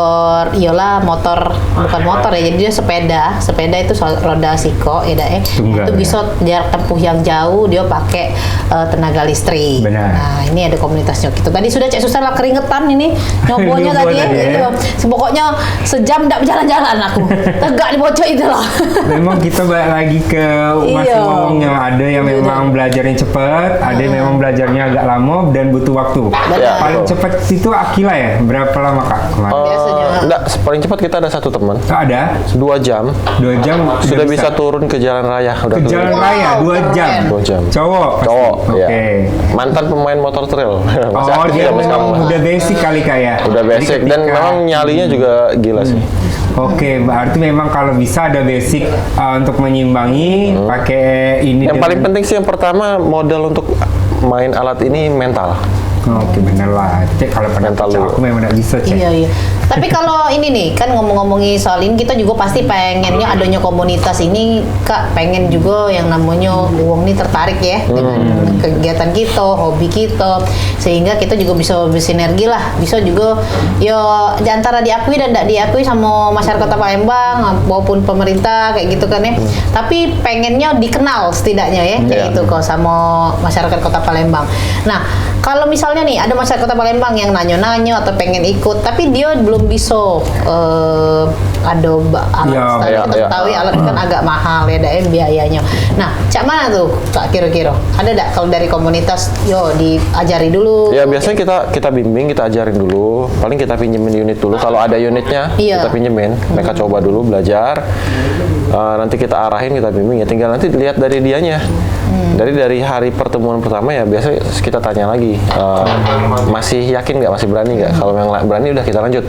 Yola motor, bukan motor ya, jadi dia sepeda. Sepeda itu roda siko ya dah, Tunggal, itu ya. bisa jarak tempuh yang jauh, dia pakai tenaga listrik. Benar. Nah ini ada komunitasnya gitu. Tadi sudah Cek Susan lah keringetan ini nyobonya Nyobo tadi ya. tadi ya. Gitu. Pokoknya sejam tidak berjalan-jalan aku. Tegak di bocor itu lah. Memang kita balik lagi ke masing-masing ngomongnya. Ada yang memang belajarnya cepet, ada yang memang belajarnya agak lama dan butuh waktu. Ya, Paling betul. cepat itu Akila ya? Berapa lama Kak kemarin? Biasanya. Enggak, paling cepat kita ada satu teman, Oh, ada 2 jam 2 jam sudah bisa turun ke jalan raya, udah ke jalan keliling. raya 2 jam. 2 jam. Cowok. pasti? Cowok, Oke. ya. Mantan pemain motor trail. Masih Oh, aktif dia sampai sekarang. memang udah basic kali Kak ya. Udah Jadi basic dan ketika- memang nyalinya juga gila sih. Oke, berarti memang kalau bisa ada basic untuk menyimbangi pakai ini. Yang paling penting sih yang pertama modal untuk main alat ini mental. Oke, bener lah. Cek kalau pernah Mental pecah, dulu. aku memang nggak bisa cek. Iya, iya. Tapi kalau ini nih, kan ngomong-ngomongin soal ini, kita juga pasti pengennya adanya komunitas ini, Kak, pengen juga yang namanya Uwong nih tertarik ya dengan kegiatan kita, hobi kita, sehingga kita juga bisa bersinergi lah, bisa juga ya di antara diakui dan tidak diakui sama masyarakat Kota Palembang maupun pemerintah kayak gitu kan ya. Tapi pengennya dikenal setidaknya ya, kayak Iya. gitu kok sama masyarakat Kota Palembang. Nah, kalau misalnya nih ada masyarakat Kota Palembang yang nanya-nanya atau pengen ikut, tapi dia belum bisa ada alat Ya, standar, ya, kita ya. tahu ya, alat kan agak mahal ya, dan biayanya. Nah, cak mana tuh Kak kira-kira? Ada nggak kalau dari komunitas, yo diajari dulu? Ya biasanya kita bimbing, kita ajarin dulu. Paling kita pinjemin unit dulu. Kalau ada unitnya, Iya. kita pinjemin. Mereka coba dulu belajar. Nanti kita arahin, kita bimbing. Ya tinggal nanti lihat dari dianya. Dari hari pertemuan pertama ya biasanya kita tanya lagi. Masih yakin nggak? Masih berani nggak? Kalau yang berani udah kita lanjut.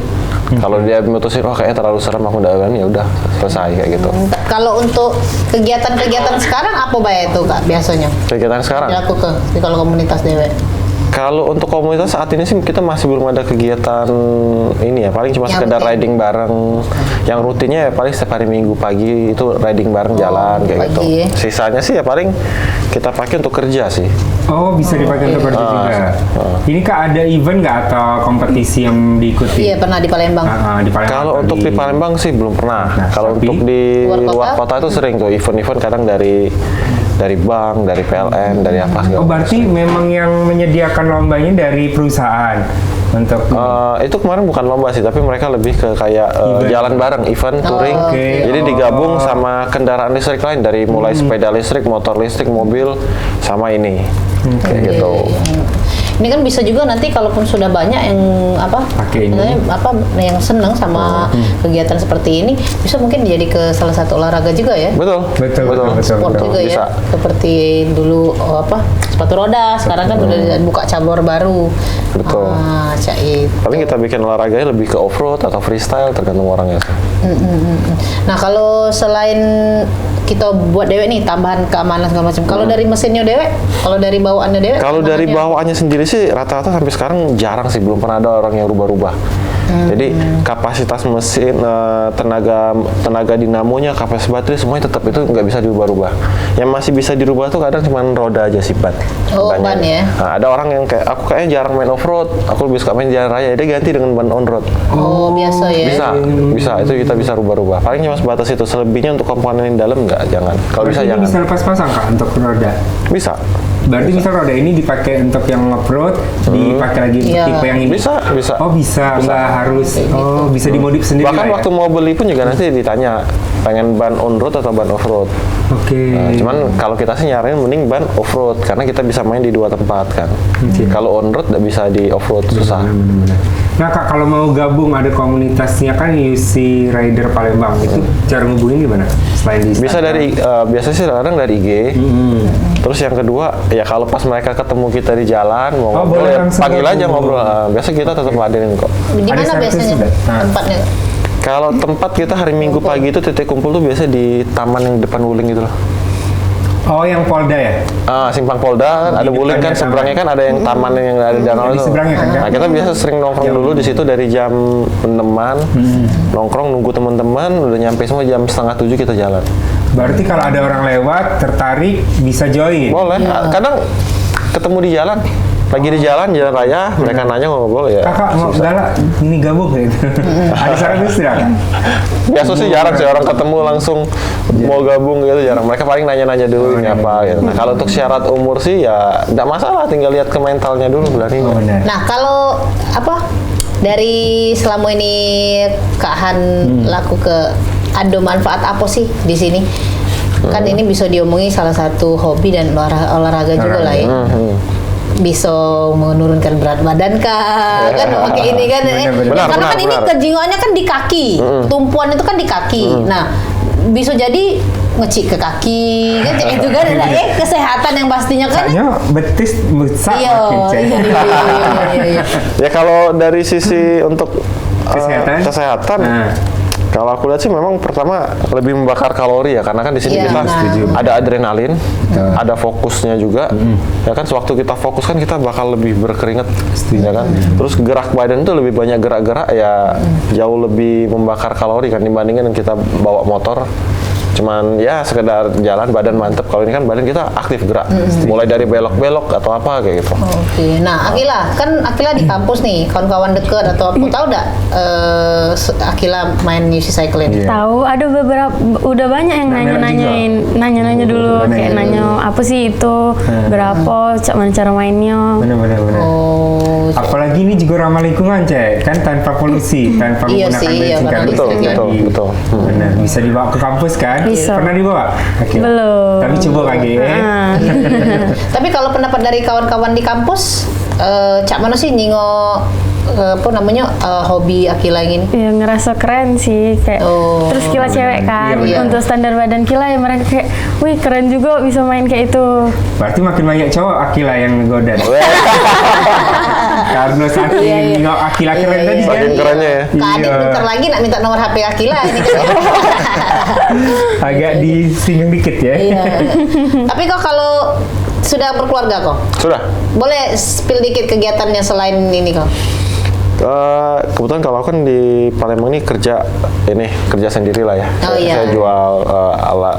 Kalau dia mutusin, oh kayaknya terlalu serem, aku udah berani, ya udah selesai kayak gitu. Kalau untuk kegiatan-kegiatan sekarang apa bayar itu Kak biasanya? Kegiatan sekarang. Dilakukan di kalau komunitas dewe. Kalau untuk komunitas saat ini sih kita masih belum ada kegiatan ini ya, paling cuma Yang sekedar rutin. riding bareng. Yang rutinnya ya paling setiap hari Minggu pagi itu riding bareng jalan kayak gitu. pagi ya. Sisanya sih ya paling kita pakai untuk kerja sih. Oh, bisa dipakai untuk kerja juga. Ini Kak ada event nggak atau kompetisi yang diikuti? Iya, pernah di Palembang. Di Palembang. Kalau atau untuk di Palembang sih belum pernah. Nah, Kalau tapi untuk di luar luar kota? kota itu sering tuh event-event kadang dari bank, dari PLN, dari apa segala Oh, berarti memang yang menyediakan lombanya dari perusahaan untuk Itu kemarin bukan lomba sih, tapi mereka lebih ke kayak Event. jalan bareng, event touring. Oke. Jadi digabung sama kendaraan listrik lain dari mulai sepeda listrik, motor listrik, mobil, sama ini. Kayak gitu. Ini kan bisa juga nanti kalaupun sudah banyak yang Pakai ini. yang seneng sama kegiatan seperti ini, bisa mungkin jadi ke salah satu olahraga juga ya. Betul. Betul. Sport juga Bisa. ya. Seperti dulu sepatu roda, sekarang kan udah buka cabur baru. Betul. Cak itu. Paling kita bikin olahraganya lebih ke off-road atau freestyle, tergantung orangnya sih. Nah, kalau selain kita buat dewek nih tambahan keamanan segala macam. Kalau dari mesinnya dewek, kalau dari bawaannya dewek. Kalau dari keamanannya- bawaannya sendiri sih rata-rata sampai sekarang jarang sih, belum pernah ada orang yang rubah-rubah. Jadi kapasitas mesin, tenaga dinamonya, kapasitas baterai semuanya tetap itu nggak bisa dirubah-rubah. Yang masih bisa dirubah tuh kadang cuma roda aja sih ban. Oh, Bannya. ban ya. Nah, ada orang yang kayak aku kayaknya jarang main off road, aku lebih suka main jalan raya, dia ganti dengan ban on road. Oh, biasa ya. Bisa itu kita bisa rubah-rubah. Paling cuma sebatas itu, selebihnya untuk komponen dalam nggak, jangan. Kalau bisa Berarti ini jangan. bisa lepas pasang Kak untuk roda. Bisa. Berarti misal roda ini dipakai untuk yang off-road, dipakai lagi untuk Iya. tipe yang ini. Bisa. Oh, bisa. Nggak harus. Oh, bisa dimodif sendiri Bahkan lah ya? waktu mau beli pun juga nanti ditanya pengen ban on road atau ban off road. Oke. Cuman kalau kita sih nyaranin mending ban off road karena kita bisa main di dua tempat kan. Kalau on road nggak bisa di off road, susah. Benar-benar. Nah Kak, kalau mau gabung ada komunitasnya kan UC Rider Palembang, itu cara ngubungin gimana? Selain di Bisa Instagram? dari biasanya sih kadang dari IG. Terus yang kedua ya kalau pas mereka ketemu kita di jalan mau Oh, ngobrol boleh ya langsung panggil aja gabung. ngobrol. Biasa kita tetap ladenin kok. Di Ada mana servis biasanya juga? Nah. tempatnya? Kalau tempat kita hari Minggu pagi itu titik kumpul tuh biasa di taman yang depan Wuling gitu loh. Oh, yang Polda ya? Simpang Polda kan Di ada Wuling depannya kan, seberangnya taman. kan ada yang taman yang ada danau Di itu. seberangnya kan, Kak? Nah, kita biasa sering nongkrong dulu di situ dari jam 6-an. Nongkrong nunggu teman-teman, udah nyampe semua jam 6:30 kita jalan. Berarti kalau ada orang lewat, tertarik, bisa join? Boleh. Kadang ketemu di jalan. Lagi di jalan raya, mereka nanya ngobrol ya. Kakak mau galak, ini gabung gitu. Ada servis tidak? Biasa sih jarang sih orang ketemu langsung mau gabung gitu, jarang. Mereka paling nanya-nanya dulu ini apa gitu. Nah, kalau untuk syarat umur sih ya enggak masalah, tinggal lihat ke mentalnya dulu berani. Oh, benar. Nah, kalau dari selama ini Kak Han laku ke ada manfaat apa sih di sini? Kan ini bisa diomongi salah satu hobi dan olahraga juga lah ya. Bisa menurunkan berat badan kah? Kan pakai ini kan. Karena kan ini kejingoannya kan di kaki. Tumpuan itu kan di kaki. Nah, bisa jadi ngecik ke kaki kan itu kan kesehatan yang pastinya kan. Soalnya betis besar makin cek. Iya. Ya kalau dari sisi untuk kesehatan. Kalau aku lihat sih memang pertama lebih membakar kalori ya, karena kan di sini kita ada adrenalin, ada fokusnya juga. Ya kan sewaktu kita fokus kan kita bakal lebih berkeringat, ya kan. Terus gerak badan itu lebih banyak gerak-gerak ya, jauh lebih membakar kalori kan dibandingin kita bawa motor. Cuman ya sekedar jalan badan mantep. Kalau ini kan badan kita aktif gerak, mulai dari belok-belok atau apa kayak gitu. Oke, nah Akila di kampus nih, kawan-kawan deket atau apa tahu nggak Akila main UC Cycling? Tahu, ada beberapa, udah banyak yang nanya-nanya dulu, kayak nanya apa sih itu, berapa, cara mainnya. Benar. Oh, Apalagi ini juga ramah lingkungan, Cek. Kan tanpa polusi, tanpa menggunakan bensin kan listrik. Betul. Benar, bisa dibawa ke kampus kan? Bisa. Pernah dibawa? Belum. Tapi coba lagi. Tapi kalau pendapat dari kawan-kawan di kampus, cak mana sih hobi Akila yang ini? Ya ngerasa keren sih, kayak terus Kila cewek kan, untuk standar badan Kila ya mereka kayak, wih keren juga bisa main kayak itu. Berarti makin banyak cowok Akila yang ngegoda. Karena saking Akila keren tadi kan. Saking kerennya ya. Kak Adit bentar lagi nak minta nomor HP Akila ini kan. Agak disinggung dikit ya. Iya. Tapi kok kalau sudah berkeluarga kok? Sudah. Boleh spill dikit kegiatannya selain ini kok? Kebetulan kalau aku kan di Palembang ini kerja sendiri lah ya. Saya jual alat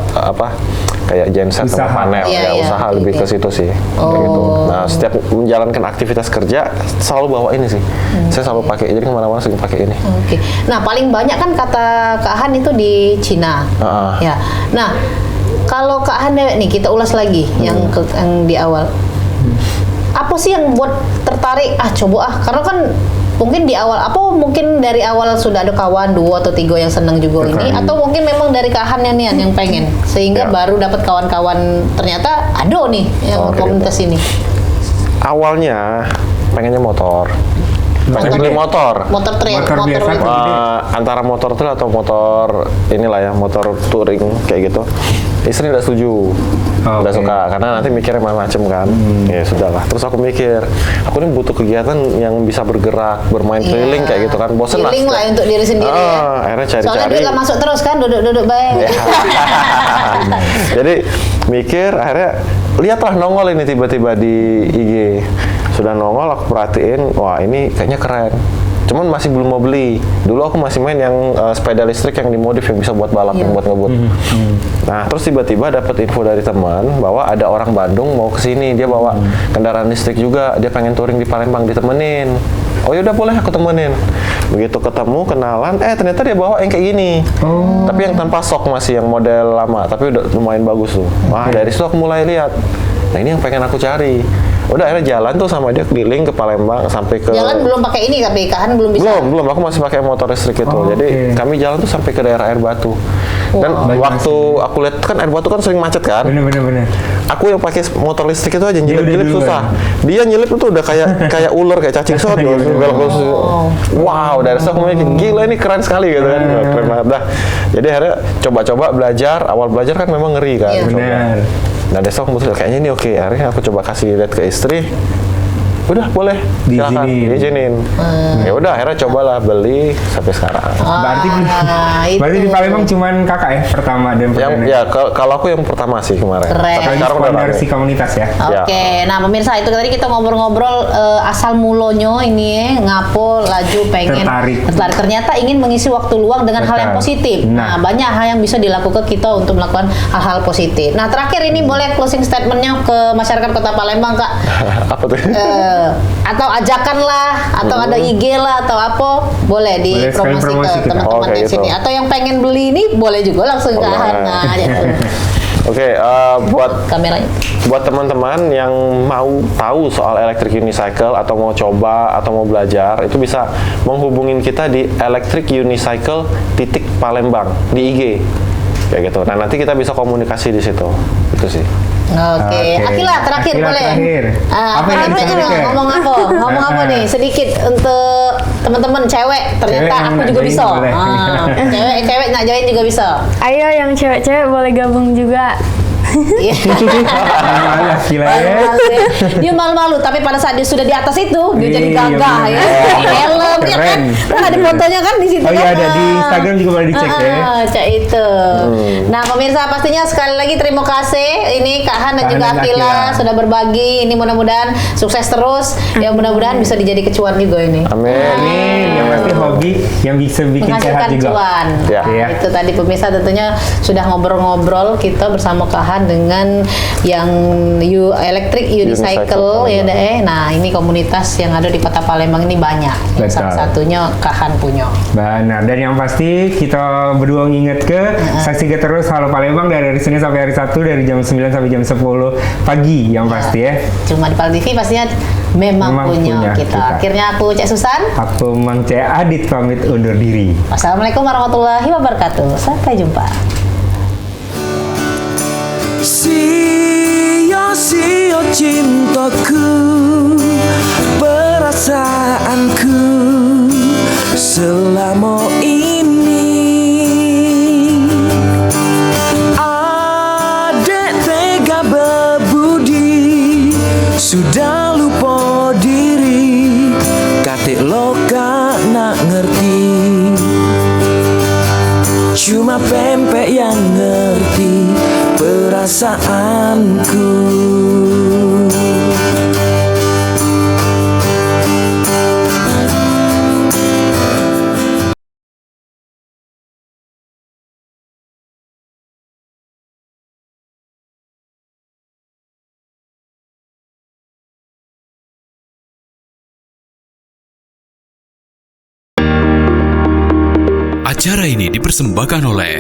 kayak genset sama panel, usaha lebih ke situ sih. Kayak gitu. Nah, setiap menjalankan aktivitas kerja selalu bawa ini sih. Saya selalu pakai, jadi kemana-mana sering pakai ini. Oke. Nah, paling banyak kan kata Kak Han itu di Cina. Ya. Nah, kalau Kak Han dewek nih, kita ulas lagi yang di awal. Apa sih yang buat tertarik? Karena kan mungkin di awal, mungkin dari awal sudah ada kawan 2 atau 3 yang senang juga ini, atau mungkin memang dari Kak Han yang pengen, sehingga baru dapat kawan-kawan, ternyata ada nih yang komunitas ini. Awalnya pengennya motor. Pengen beli motor. Motor trail, motor antara motor trail atau motor motor touring kayak gitu. Istri nggak setuju, nggak suka karena nanti mikirnya macam-macam kan. Ya sudahlah. Terus aku mikir, aku ini butuh kegiatan yang bisa bergerak, bermain keliling kayak gitu kan. Bosen lah. Keliling lah untuk diri sendiri ya. Akhirnya cari-cari. Soalnya duit lah masuk terus kan, duduk-duduk baik. Jadi mikir, akhirnya lihatlah nongol ini tiba-tiba di IG. Sudah nongol, aku perhatiin, wah ini kayaknya keren. Cuman masih belum mau beli. Dulu aku masih main yang sepeda listrik yang dimodif yang bisa buat balap, yang buat ngebut. Nah, terus tiba-tiba dapat info dari teman bahwa ada orang Bandung mau ke sini, dia bawa kendaraan listrik juga, dia pengen touring di Palembang, ditemenin. Oh yaudah boleh aku temenin. Begitu ketemu, kenalan, ternyata dia bawa yang kayak gini. Tapi yang tanpa sok masih yang model lama, tapi udah lumayan bagus tuh. Wah, dari situ aku mulai lihat. Nah, ini yang pengen aku cari. Udah akhirnya jalan tuh sama dia keliling ke Palembang sampai ke. Jalan belum pakai ini tapi Kak Han belum bisa. Belum, aku masih pakai motor listrik itu. Jadi kami jalan tuh sampai ke daerah Air Batu. Dan waktu aku lihat kan Air Batu kan sering macet kan. Bener. Aku yang pakai motor listrik itu aja nyelip susah. Dia nyelip itu udah kayak ular, kayak cacing sot. Wow, dari situ aku mikir gila ini keren sekali gitu kan. Keren banget dah. Jadi akhirnya coba-coba belajar. Awal belajar kan memang ngeri kan. Benar. Nah, besok muncul kayaknya ini oke. Akhirnya aku coba kasih lihat ke istri. Udah boleh, silakan diizinin. Ya udah akhirnya cobalah beli sampai sekarang. Berarti di Palembang cuman kakak ya pertama dan perdana. Ya kalau aku yang pertama sih kemarin. Keren. Tapi sekarang udah si komunitas ya. Oke. Nah pemirsa itu tadi kita ngobrol-ngobrol asal mulonyo ini ngapo laju pengen tertarik. Ternyata ingin mengisi waktu luang dengan hal yang positif. Nah banyak hal yang bisa dilakukan kita untuk melakukan hal-hal positif. Nah terakhir ini boleh closing statementnya ke masyarakat Kota Palembang Kak. Apa tuh? Atau ajakan lah, atau ada IG lah, atau apa, boleh dipromosi ke teman-teman di sini. Atau yang pengen beli ini boleh juga langsung ke Han. Oke, buat teman-teman yang mau tahu soal electric unicycle atau mau coba atau mau belajar, itu bisa menghubungin kita di electric unicycle _Palembang di IG. kayak gitu. Nah nanti kita bisa komunikasi di situ, itu sih. Oke, Akila terakhir Akila boleh. terakhir. Apa yang Akila bisa dulu, dikit? ngomong apa nih sedikit untuk teman-teman cewek. Ternyata Cewek yang aku nak juga join bisa. boleh. Cewek nak join juga bisa. Ayo yang cewek-cewek boleh gabung juga. Iya. Malu Akila ya. Malu-malu ya. Dia malu-malu, tapi pada saat dia sudah di atas itu dia jadi Iya, gagah ya. bener. Helm ya kan. Keren. Nah, ada fotonya kan di situ. Oh iya kan? ada di Instagram juga boleh dicek ya. Cak itu. Nah pemirsa pastinya sekali lagi terima kasih ini Kak Han dan Kak juga Han dan Akila Akila. sudah berbagi. Ini mudah-mudahan sukses terus. Ya mudah-mudahan bisa dijadi kecuan juga ini. Amin. Amin. Yang pasti hobi yang bisa bikin sehat Menghasilkan juga. cuan. Ya. Nah, Iya. itu tadi pemirsa tentunya sudah ngobrol-ngobrol kita bersama Kak Han dengan yang Electric Unicycle Unicycle, ya deh. Nah ini komunitas yang ada di Kota Palembang ini banyak. Yang Betul. salah satunya Kak Han punya. Benar, dan yang pasti kita berdua nginget ke saksikan terus Halo Palembang dari hari Senin sampai hari Sabtu dari jam 9 sampai jam 10 pagi yang pasti ya. Cuma di Pal TV pastinya memang punya kita. kita. Akhirnya aku Cek Susan. Aku Mang C. Adit pamit undur diri. Wassalamualaikum warahmatullahi wabarakatuh. Sampai jumpa. Sia-sia cintaku, perasaanku selama ini. Adek tega berbudi, sudah lupa diri, katik loka nak ngerti. Cuma pempek yang ngerti perasaanku. Acara ini dipersembahkan oleh